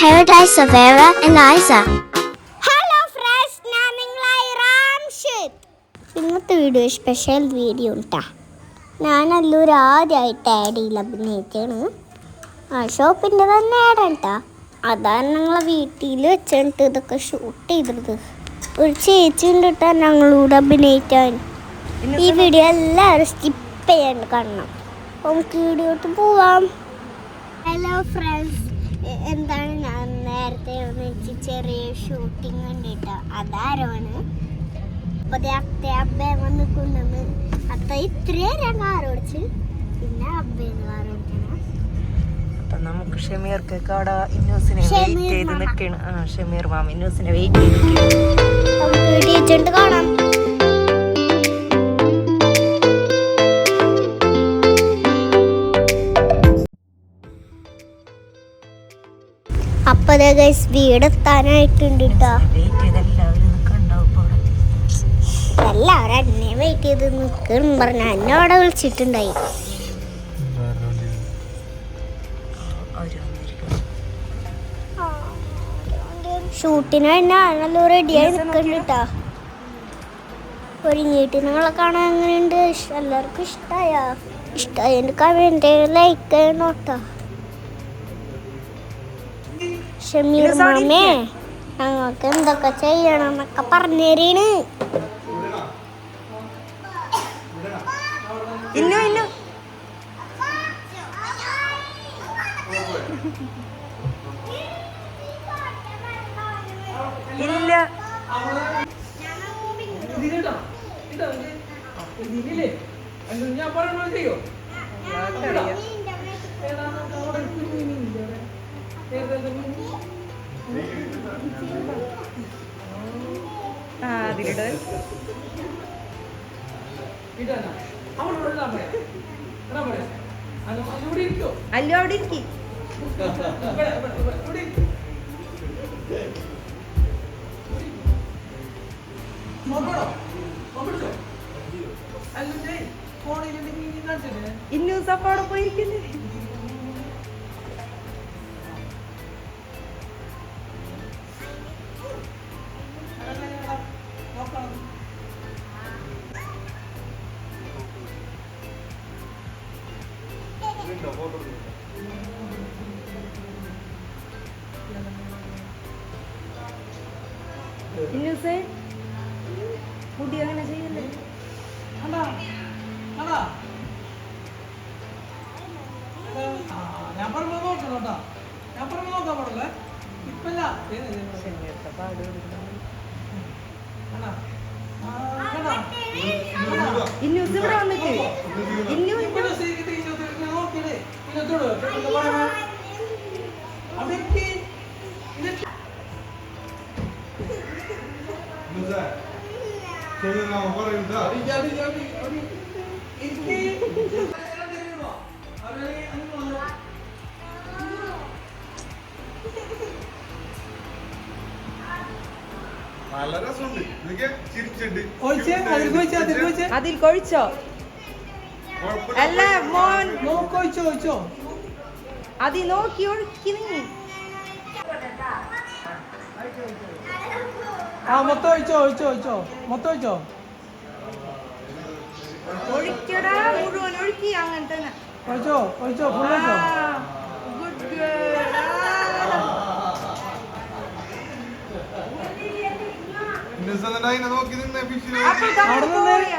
paradise of Vera and Isa. Hello friends, ഞാൻ നിങ്ങളായി റാംഷിദ്. ഇന്നത്തെ video special video ഉണ്ടാ. ഞാൻ നല്ലൊരു ആദ്യമായിട്ട് ആഡിയിൽ അഭിനയിച്ചാണ്. ഷോപ്പിൻ്റെ തന്നെ ആഡാണ്ടാ. അതാണ് ഞങ്ങളെ വീട്ടിൽ വെച്ചിട്ട് ഇതൊക്കെ ഷൂട്ട് ചെയ്തത്. ഒരു ചേച്ചി ഉണ്ടിട്ടാ ഞങ്ങളോട് അഭിനയിക്കാൻ. ഈ വീഡിയോ എല്ലാവരും സ്കിപ്പ് ചെയ്യാണ്ട് കാണണം. നമുക്ക് വീഡിയോട്ട് പോവാം. ഹലോ ഫ്രണ്ട്സ്, എന്താണ് ഞാൻ നേരത്തെ വെച്ച് ചെറിയ ഷൂട്ടിങ് കണ്ടിട്ട് അതാരാണ്. അപ്പോൾ അബ്ബേ വന്ന് കൊണ്ടുവന്ന് അത്ത ഇത്രയും ഞാൻ കാർ ഓടിച്ച്, പിന്നെ അബ്ബേന്ന് കാർ ഓടിക്കണം. അപ്പം നമുക്ക് ഷമീർക്ക് അവിടെ ഇന്നൂസിനെ വെയിറ്റ് ചെയ്ത് നിൽക്കണം. ഷമീർ മാമ ഇന്നൂസിനെ വെയിറ്റ് ചെയ്ത് നിൽക്കണം. നമുക്ക് ടീച്ചറിട്ട് കാണാം. അപ്പൊ വീടെത്താനായിട്ടുണ്ട് കേട്ടോ. എല്ലാവരും എന്നെ വെയിറ്റ് ചെയ്ത് നിൽക്കും പറഞ്ഞ എന്നെ അവിടെ വിളിച്ചിട്ടുണ്ടായി. ഷൂട്ടിന് തന്നെ നല്ല റെഡിയായി നിൽക്കുന്നുണ്ട് കേട്ടോ. ഒരുങ്ങിയിട്ട് നിങ്ങളെ കാണാൻ എങ്ങനെയുണ്ട്? എല്ലാവർക്കും ഇഷ്ടമായ എൻ്റെ കമൻറ്റ് ലൈക്ക് ചെയ്യണം കേട്ടോ. ഷമീർ മാമേ, ഞങ്ങൾക്ക് എന്തൊക്കെ ചെയ്യണം എന്നൊക്കെ പറഞ്ഞു തരീണ്. അല്ലോ അവിടെ ഇരിക്കി. ഇന്നൂസ് അപ്പൊ അവിടെ പോയിരിക്കുന്നേ. ഇന്നൂസേ, മുടി അങ്ങനെ ചെയ്യല്ലേ. ഞാൻ പറഞ്ഞു നോക്കണോട്ടാ, ഞാൻ പറഞ്ഞു നോക്കാൻ പാടില്ല. ഇപ്പല്ല ഇന്നൂസ് ഇവിടെ വന്നിട്ട് അതിൽ കൊഴിച്ചോ? അല്ല മോൻ നോക്കൊഴിച്ചോ അതിൽ നോക്കി ഒഴുക്കി. മൊത്തം ഒഴിച്ചോ ഒഴിക്കടാ, മുഴുവൻ ഒഴുക്കി. അങ്ങനെ തന്നെ ഒഴിച്ചോ ഫുൾ ഒഴിച്ചോ. Good girl.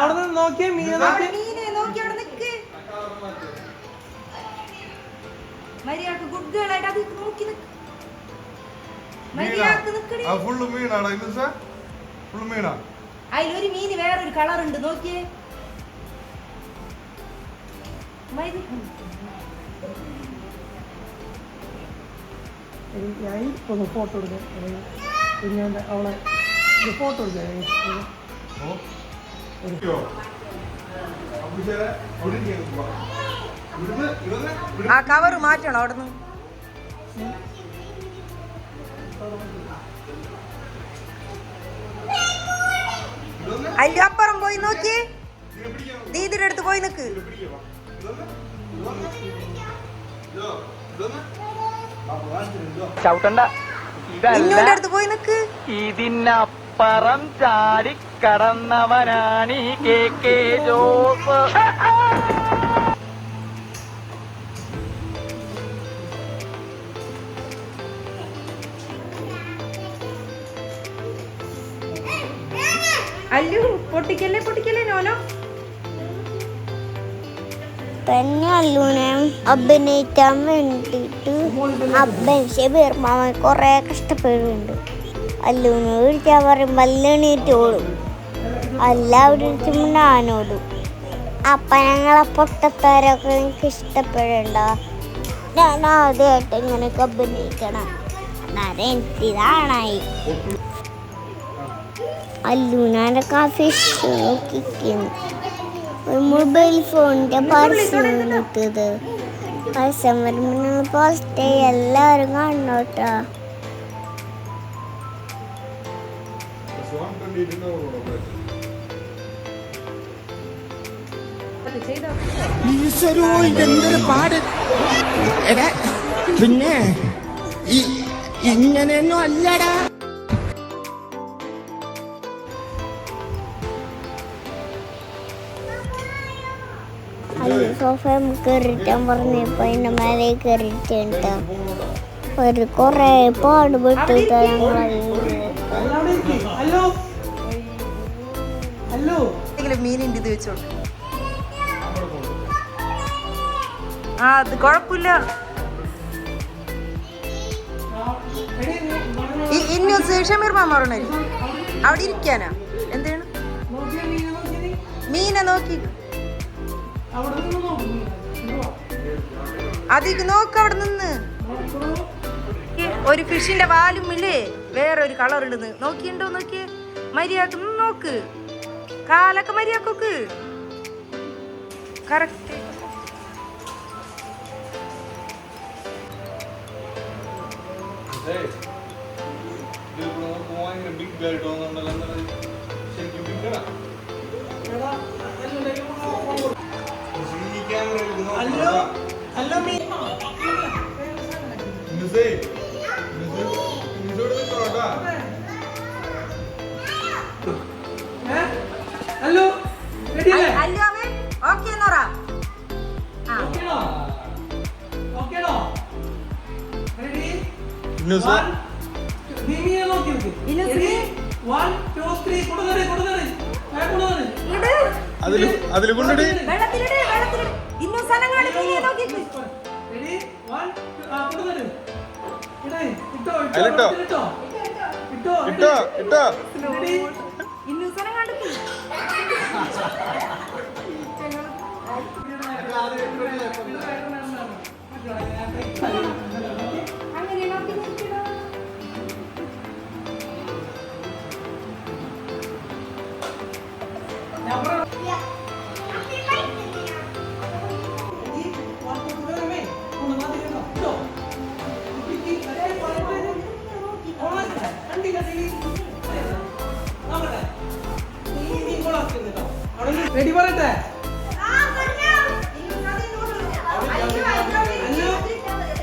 അവിടെ നോക്കിയേ മീനെ നോക്കി അവിടെ നിക്ക്. മര്യാദ ഗുഡ് ഗേൾ ആയിട്ട് അത് നോക്കി നിക്ക്. അതിലൊരു മീന് വേറൊരു കളർ ഉണ്ട്, നോക്കിയേ. ഞാൻ ഒന്ന് ഫോട്ടോ എടുക്കാം. പിന്നെ അവളെ ഫോട്ടോ എടുക്കാം. ആ കവറ് മാറ്റണം അവിടുന്ന്. അതിന്റെ അപ്പുറം പോയി നോക്കി. ദീദിയുടെ അടുത്ത് പോയി നിക്ക്. ചവിട്ടണ്ട. ഇന്നോന്റെ അടുത്ത് പോയി നിക്ക്. ഇതിനപ്പുറം ചാടി കടന്നവനാണ് KK ജോസ്. അല്ലു പൊട്ടിക്കല്ലേ നോനോ. തന്നെ അല്ലൂനെ അഭിനയിക്കാൻ വേണ്ടിയിട്ട് ഷമീർ മാമൻ കൊറേ കഷ്ടപ്പെടുന്നുണ്ട്. അല്ലൂനെ വിളിച്ചാൽ പറയുമ്പോൾ അല്ലെണീറ്റോളും, എല്ലാവരും ഞാനോടും. അപ്പൊ ഞങ്ങളെ പൊട്ടത്താരൊക്കെ എനിക്ക് ഇഷ്ടപ്പെടണ്ട. ഞാൻ ആദ്യമായിട്ട് ഇങ്ങനെയൊക്കെ അഭിനയിക്കണം. എനിക്കിതാണായി. അല്ലൂനാന്റെ കാഫിഷ് നോക്കിക്കുന്നു. ഒരു മൊബൈൽ ഫോണിന്റെ പാർസൽ കിട്ടിയത്. പാർസൽ വരുമ്പോൾ പോസ്റ്റ് എല്ലാവരും കാണണോട്ടാ. ഈശ്വരോ ഇതെന്തൊരു പാട്. എടാ പിന്നെ ഇങ്ങനെയൊന്നും അല്ലടാ. സോഫ കയറിട്ടാൻ പറഞ്ഞപ്പോ അതിന്റെ മേലെ കയറിട്ടുണ്ട്. ഒരു കൊറേ പാടുപെട്ടിട്ട് മീനുണ്ട് ഇത് വെച്ചോണ്ട്. ആ അത് കൊഴപ്പില്ല. ഇന്ന് ഷമീർ മാമ പറഞ്ഞ അവിടെ ഇരിക്കാനാ. എന്താണ് മീനെ നോക്കി അതിക്ക് നോക്ക്. അവിടെ നിന്ന് ഒരു ഫിഷിന്റെ വാലും ഇല്ലേ, വേറൊരു കളർ ഉണ്ടെന്ന് നോക്കിയുണ്ടോ? നോക്കിയേ മര്യാദ നോക്ക്. കാലൊക്കെ മര്യാദക്ക് കറക്റ്റ്. അതില് കൊണ്ടിട്ട് ഇട്ടോ ഇട്ടോ. റെഡി പറയട്ടെ?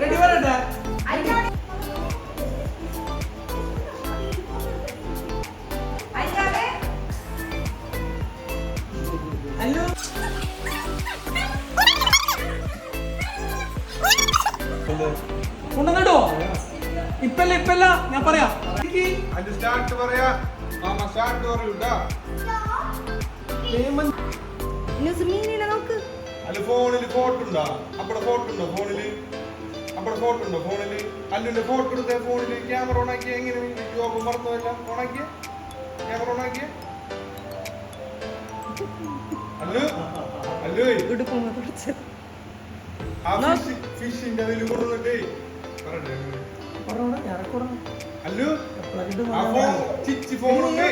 റെഡി പറയട്ടെ? കൊണ്ടുവന്നിട്ടോ? ഇപ്പല്ല ഞാൻ പറയാം. സ്റ്റാർട്ട് പറയാ. സ്റ്റാർട്ട് പറയൂട്ടാ. അല്ല ഫോണില് ഫോട്ടോ ഉണ്ടോ? അപ്പടെ ഫോട്ടോ ഉണ്ടോ ഫോണില്? അപ്പടെ ഫോട്ടോ ഉണ്ടോ ഫോണില്? അല്ലുന്റെ ഫോട്ടോ എടുത്ത ഫോണില് ക്യാമറ ഓണാക്കിയ എങ്ങനെ മറന്നുവല്ല? ഓണാക്കിയ ക്യാമറ ഓണാക്കിയ അല്ലു അല്ലു ആ ഫിഷിന്റെ അതിൽ കൊണ്ടുവന്നിട്ടേ അല്ലു ആ ഫോൺ ചിച്ചി ഫോണുണ്ട്.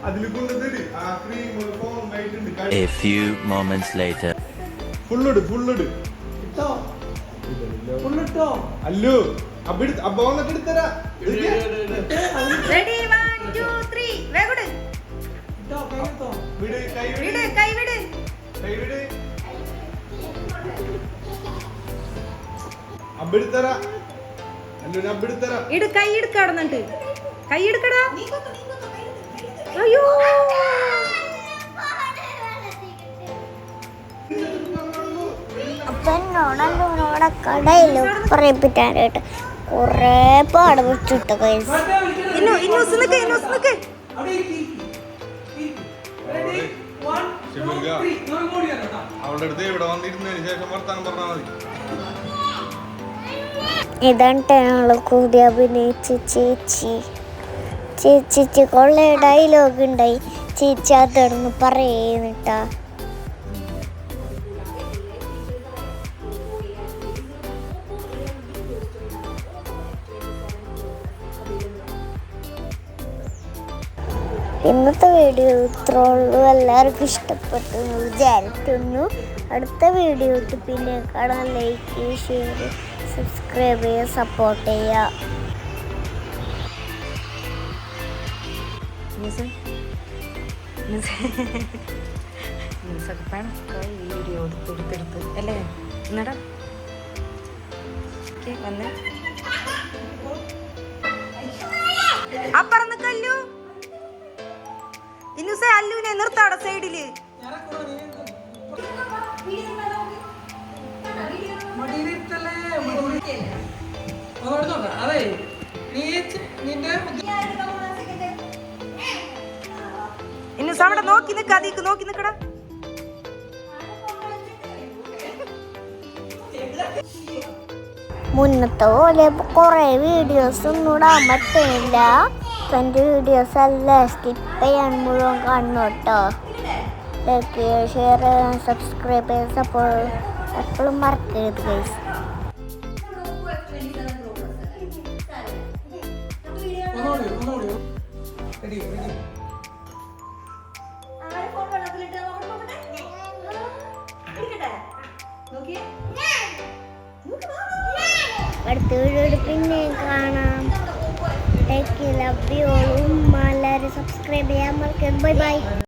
അതിൽ കൊണ്ടുവന്നിട്ട് ആ ക്രീം ഫോൺ ആയിട്ടുണ്ട്. A few moments later. ഫുള്ളിട് അല്ലു അപ്പൊ വന്നിട്ട് എടുത്തരാ. കൈവിട് അബിടുത്തരാ അല്ലുവിനെ അബിടുത്തരാ കൈ എടുക്കാടുന്നുണ്ട് കൈ എടുക്കടാ അയ്യോ അപ്പൊ എന്നോടല്ലോനോടെ കടയിൽ പറയിപ്പിക്കാനായിട്ട് കൊറേ പാട് വെച്ചിട്ട് കൈസ്. അവളുടെ അടുത്ത് ഇവിടെ വന്നിരുന്നതിന് ശേഷം വർത്താനം പറഞ്ഞാൽ മതി. ഇതാണ് ഞങ്ങള് കൂടി അഭിനയിച്ച ചേച്ചി. ചേച്ചിക്ക് കൊള്ള ഡയലോഗ് ഉണ്ടായി. ചേച്ചി അതൊന്ന് പറയുന്നിട്ടാ. ഇന്നത്തെ വീഡിയോ ഇത്രേ ഉള്ളൂ. എല്ലാവർക്കും ഇഷ്ടപ്പെട്ടു എന്ന് വിചാരിക്കുന്നു. അടുത്ത വീഡിയോ പിന്നെ കാണാൻ ലൈക്ക് ഷെയർ സബ്സ്ക്രൈബ് ചെയ്യുക സപ്പോർട്ട് ചെയ്യുക. വീഡിയോ എടുത്തെടുത്ത് അല്ലേ എന്നടാ വന്ന് അപ്പറന്ന് കല്ലു ഇന്നുസേ അല്ലുവിനെ നിർത്താടെ സൈഡില് അതെ നിന്റെ ഇന്നുസ അവിടെ നോക്കി നിക്ക അതിക്ക് നോക്കി നിക്കടാ മുന്നത്തെ പോലെ കുറേ വീഡിയോസ് ഒന്നും ഇടാൻ പറ്റുന്നില്ല. അപ്പം എൻ്റെ വീഡിയോസ് എല്ലാം സ്കിപ്പ് ചെയ്യാൻ മുഴുവൻ കാണണം കേട്ടോ. ലൈക്ക് ചെയ്യുക ഷെയർ ചെയ്യുക സബ്സ്ക്രൈബ് ചെയ്യുക സപ്പോർട്ട് എപ്പോഴും മറക്കരുത് ഗൈസ്. അടുത്ത വീഡിയോ പിന്നെ കാണാം. Like love you. എല്ലാവരും സബ്സ്ക്രൈബ് ചെയ്യാൻ മറക്കരുത്. Bye bye.